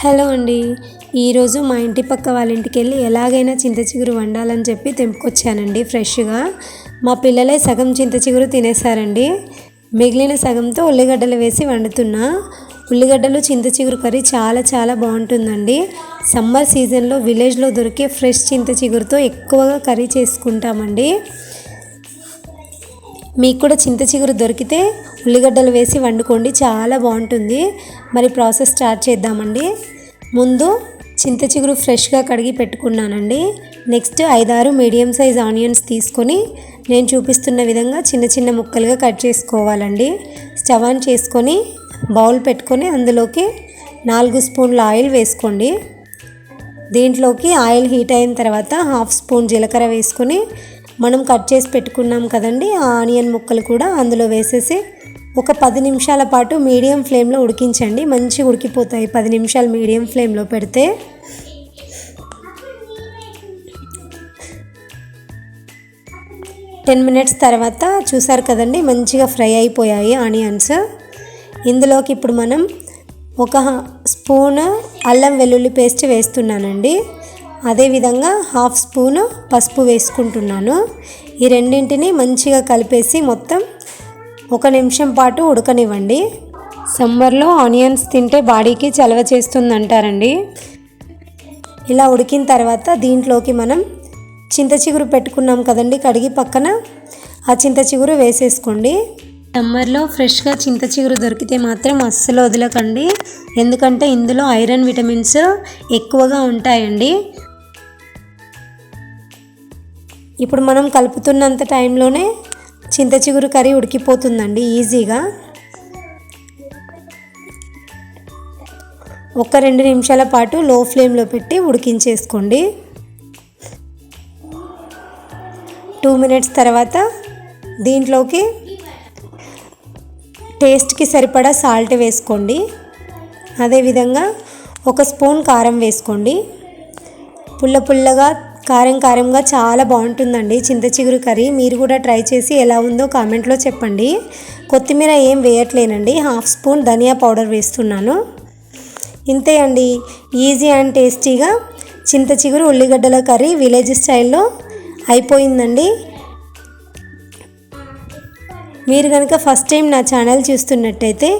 Hello అండి. ఈరోజు మా ఇంటి పక్క వాళ్ళ ఇంటికి వెళ్ళి ఎలాగైనా చింత చిగురు వండాలని చెప్పి తెంపుకొచ్చానండి ఫ్రెష్గా. మా పిల్లలే సగం చింత చిగురు తినేసారండి. మిగిలిన సగంతో ఉల్లిగడ్డలు వేసి వండుతున్నా. ఉల్లిగడ్డలు చింత చిగురు కర్రీ చాలా చాలా బాగుంటుందండి. సమ్మర్ సీజన్లో విలేజ్లో దొరికే ఫ్రెష్ చింత చిగురుతో ఎక్కువగా కర్రీ చేసుకుంటామండి. మీకు కూడా చింత చిగురు దొరికితే ఉల్లిగడ్డలు వేసి వండుకోండి, చాలా బాగుంటుంది. మరి ప్రాసెస్ స్టార్ట్ చేద్దామండి. ముందు చింత చిగురు ఫ్రెష్గా కడిగి పెట్టుకున్నానండి. నెక్స్ట్ 5-6 మీడియం సైజ్ ఆనియన్స్ తీసుకొని నేను చూపిస్తున్న విధంగా చిన్న చిన్న ముక్కలుగా కట్ చేసుకోవాలండి. స్టవ్ ఆన్ చేసుకొని బౌల్ పెట్టుకొని అందులోకి 4 స్పూన్ల ఆయిల్ వేసుకోండి. దీంట్లోకి ఆయిల్ హీట్ అయిన తర్వాత 1/2 స్పూన్ జీలకర్ర వేసుకొని మనం కట్ చేసి పెట్టుకున్నాం కదండి, ఆ ఆనియన్ ముక్కలు కూడా అందులో వేసేసి ఒక 10 నిమిషాల పాటు మీడియం ఫ్లేమ్లో ఉడికించండి. మంచిగా ఉడికిపోతాయి 10 నిమిషాలు మీడియం ఫ్లేమ్లో పెడితే. టెన్ మినిట్స్ తర్వాత చూసారు కదండి, మంచిగా ఫ్రై అయిపోయాయి ఆనియన్స్. ఇందులోకి ఇప్పుడు మనం 1 స్పూన్ అల్లం వెల్లుల్లి పేస్ట్ వేస్తున్నానండి. అదేవిధంగా 1/2 స్పూన్ పసుపు వేసుకుంటున్నాను. ఈ రెండింటిని మంచిగా కలిపేసి మొత్తం 1 నిమిషం పాటు ఉడకనివ్వండి. సమ్మర్లో ఆనియన్స్ తింటే బాడీకి చలవ చేస్తుంది అంటారండి. ఇలా ఉడికిన తర్వాత దీంట్లోకి మనం చింత చిగురు పెట్టుకున్నాం కదండి కడిగి పక్కన, ఆ చింత చిగురు వేసేసుకోండి. సమ్మర్లో ఫ్రెష్గా చింత చిగురు దొరికితే మాత్రం అస్సలు వదలకండి, ఎందుకంటే ఇందులో ఐరన్ విటమిన్స్ ఎక్కువగా ఉంటాయండి. ఇప్పుడు మనం కలుపుతున్నంత టైంలోనే చింత చిగురు కర్రీ ఉడికిపోతుందండి ఈజీగా. 1-2 నిమిషాల పాటు లో ఫ్లేమ్లో పెట్టి ఉడికించేసుకోండి. 2 మినిట్స్ తర్వాత దీంట్లోకి టేస్ట్కి సరిపడా సాల్ట్ వేసుకోండి. అదేవిధంగా 1 స్పూన్ కారం వేసుకోండి. పుల్లగా కారంగా చాలా బాగుంటుందండి చింత చిగురు కర్రీ. మీరు కూడా ట్రై చేసి ఎలా ఉందో కామెంట్లో చెప్పండి. కొత్తిమీర ఏం వేయట్లేనండి, 1/2 స్పూన్ ధనియా పౌడర్ వేస్తున్నాను. ఇంతే అండి, ఈజీ అండ్ టేస్టీగా చింత చిగురు ఉల్లిగడ్డల కర్రీ విలేజ్ స్టైల్లో అయిపోయిందండి. మీరు కనుక ఫస్ట్ టైం నా ఛానల్ చూస్తున్నట్టయితే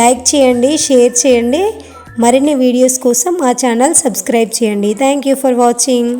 లైక్ చేయండి, షేర్ చేయండి. మరిన్ని వీడియోస్ కోసం ఆ ఛానల్ సబ్స్క్రైబ్ చేయండి. Thank you for watching.